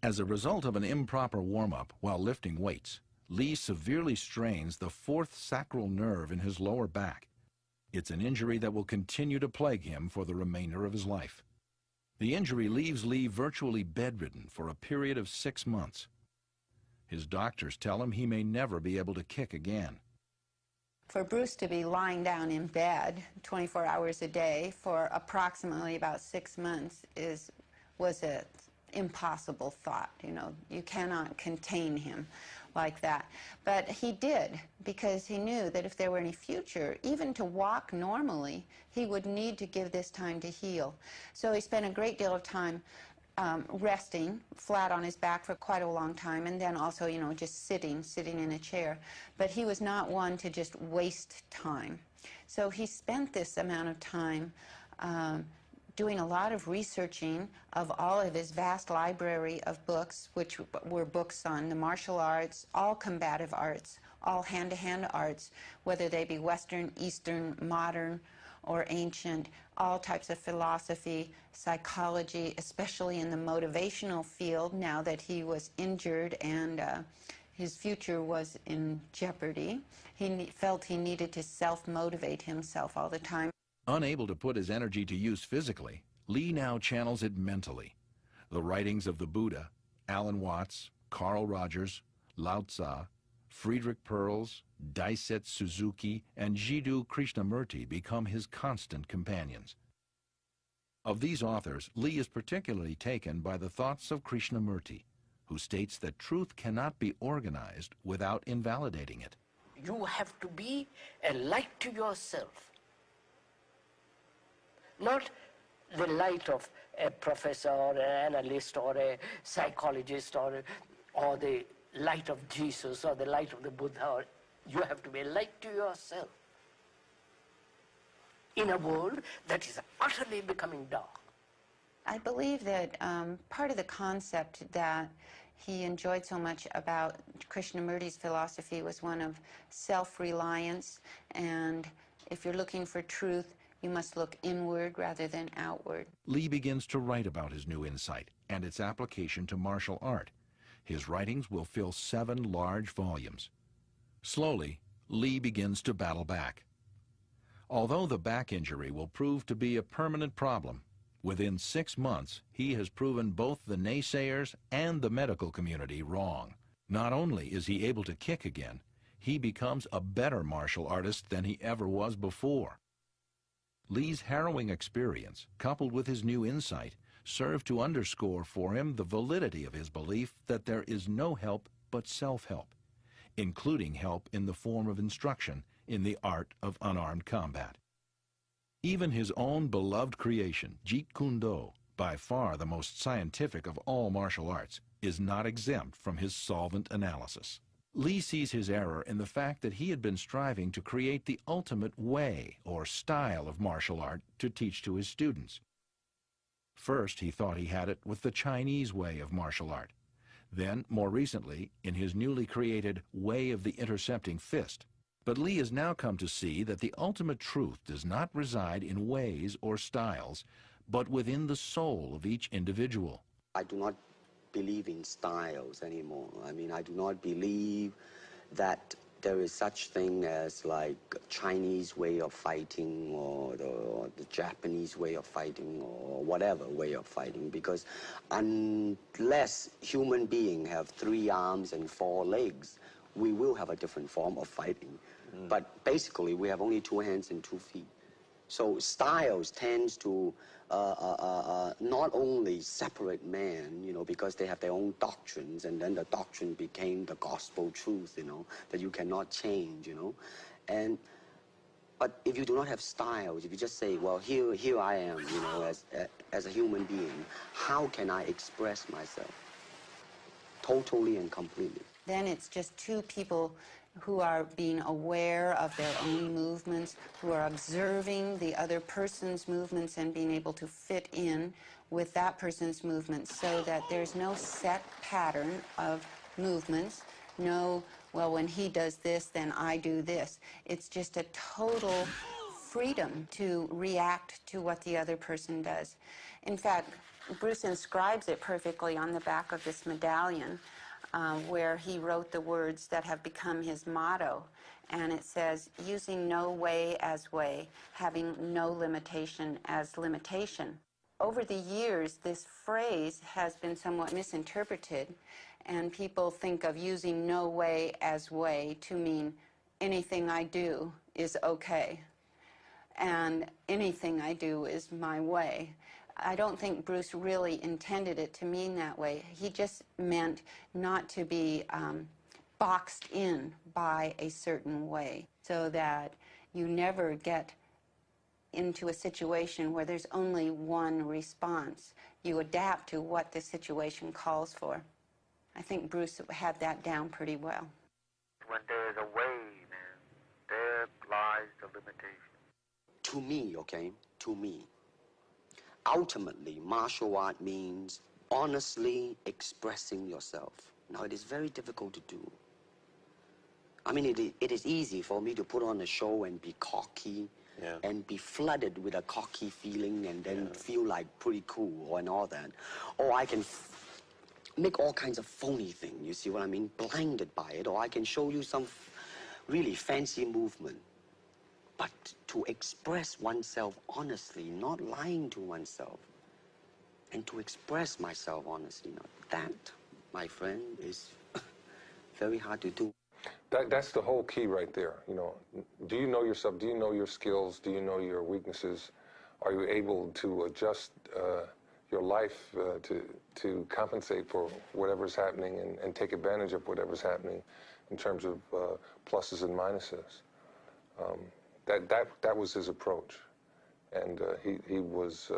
As a result of an improper warm-up while lifting weights, Lee severely strains the fourth sacral nerve in his lower back. It's an injury that will continue to plague him for the remainder of his life. The injury leaves Lee virtually bedridden for a period of 6 months. His doctors tell him he may never be able to kick again. For Bruce to be lying down in bed 24 hours a day for approximately about 6 months was an impossible thought. You know, you cannot contain him like that. But he did, because he knew that if there were any future, even to walk normally, he would need to give this time to heal. So he spent a great deal of time resting flat on his back for quite a long time, and then also, you know, just sitting in a chair. But he was not one to just waste time. So he spent this amount of time doing a lot of researching of all of his vast library of books, which were books on the martial arts, all combative arts, all hand-to-hand arts, whether they be Western, Eastern, modern, or ancient, all types of philosophy, psychology, especially in the motivational field now that he was injured and his future was in jeopardy. He felt he needed to self-motivate himself all the time. Unable to put his energy to use physically, Lee now channels it mentally. The writings of the Buddha, Alan Watts, Carl Rogers, Lao Tzu, Friedrich Perls, Daisetsu Suzuki, and Jiddu Krishnamurti become his constant companions. Of these authors, Lee is particularly taken by the thoughts of Krishnamurti, who states that truth cannot be organized without invalidating it. You have to be a light to yourself, not the light of a professor or an analyst or a psychologist or the light of Jesus or the light of the Buddha. You have to be a light to yourself in a world that is utterly becoming dark. I believe that part of the concept that he enjoyed so much about Krishnamurti's philosophy was one of self-reliance, and if you're looking for truth, you must look inward rather than outward. Lee begins to write about his new insight and its application to martial art. His writings will fill 7 large volumes. Slowly, Lee begins to battle back. Although the back injury will prove to be a permanent problem, within 6 months, he has proven both the naysayers and the medical community wrong. Not only is he able to kick again, he becomes a better martial artist than he ever was before. Lee's harrowing experience, coupled with his new insight, serve to underscore for him the validity of his belief that there is no help but self-help, including help in the form of instruction in the art of unarmed combat. Even his own beloved creation, Jeet Kune Do, by far the most scientific of all martial arts, is not exempt from his solvent analysis. Lee sees his error in the fact that he had been striving to create the ultimate way or style of martial art to teach to his students. First, he thought he had it with the Chinese way of martial art. Then, more recently, in his newly created Way of the Intercepting Fist. But Lee has now come to see that the ultimate truth does not reside in ways or styles, but within the soul of each individual. I do not believe in styles anymore. I mean, I do not believe that there is such thing as like Chinese way of fighting or the Japanese way of fighting or whatever way of fighting, because unless human beings have 3 arms and 4 legs, we will have a different form of fighting. But basically, we have only 2 hands and 2 feet. So styles tends to not only separate man, you know, because they have their own doctrines, and then the doctrine became the gospel truth, you know, that you cannot change, you know. But if you do not have styles, if you just say, well, here I am, you know, as a human being, how can I express myself totally and completely? Then it's just 2 people who are being aware of their own movements, who are observing the other person's movements and being able to fit in with that person's movements, so that there's no set pattern of movements, no, well, when he does this, then I do this. It's just a total freedom to react to what the other person does. In fact, Bruce inscribes it perfectly on the back of this medallion, where he wrote the words that have become his motto. And it says, using no way as way, having no limitation as limitation. Over the years, this phrase has been somewhat misinterpreted, and people think of using no way as way to mean anything I do is okay, and anything I do is my way. I don't think Bruce really intended it to mean that way. He just meant not to be boxed in by a certain way, so that you never get into a situation where there's only one response. You adapt to what the situation calls for. I think Bruce had that down pretty well. When there's a way, man, there lies the limitation. To me, okay, to me, ultimately, martial art means honestly expressing yourself. Now, it is very difficult to do. I mean, it is easy for me to put on a show and be cocky, and be flooded with a cocky feeling and then feel like pretty cool and all that. Or I can make all kinds of phony things, you see what I mean? Blinded by it. Or I can show you some really fancy movement. But to express oneself honestly, not lying to oneself, and to express myself honestly, that, my friend, is very hard to do. That's the whole key right there. You know, do you know yourself? Do you know your skills? Do you know your weaknesses? Are you able to adjust your life to compensate for whatever's happening and take advantage of whatever's happening in terms of pluses and minuses? That was his approach, and he was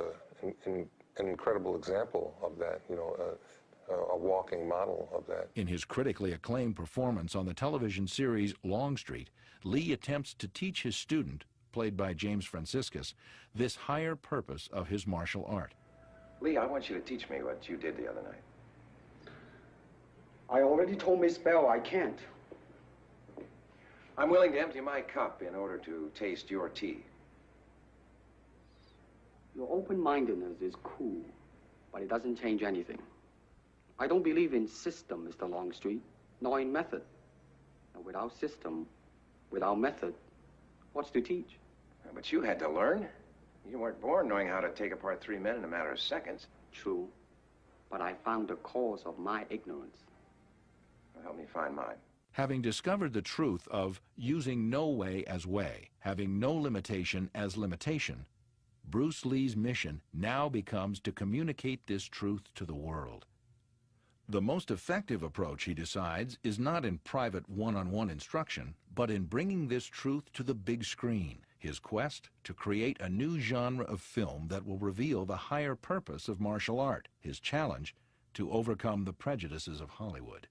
an incredible example of that. You know. A walking model of that. In his critically acclaimed performance on the television series Longstreet, Lee attempts to teach his student, played by James Franciscus, this higher purpose of his martial art. Lee, I want you to teach me what you did the other night. I already told Miss Bell I can't. I'm willing to empty my cup in order to taste your tea. Your open-mindedness is cool, but it doesn't change anything. I don't believe in system, Mr. Longstreet, nor in method. And without system, without method, what's to teach? But you had to learn. You weren't born knowing how to take apart 3 men in a matter of seconds. True, but I found the cause of my ignorance. Well, help me find mine. Having discovered the truth of using no way as way, having no limitation as limitation, Bruce Lee's mission now becomes to communicate this truth to the world. The most effective approach, he decides, is not in private one-on-one instruction, but in bringing this truth to the big screen, his quest to create a new genre of film that will reveal the higher purpose of martial art, his challenge to overcome the prejudices of Hollywood.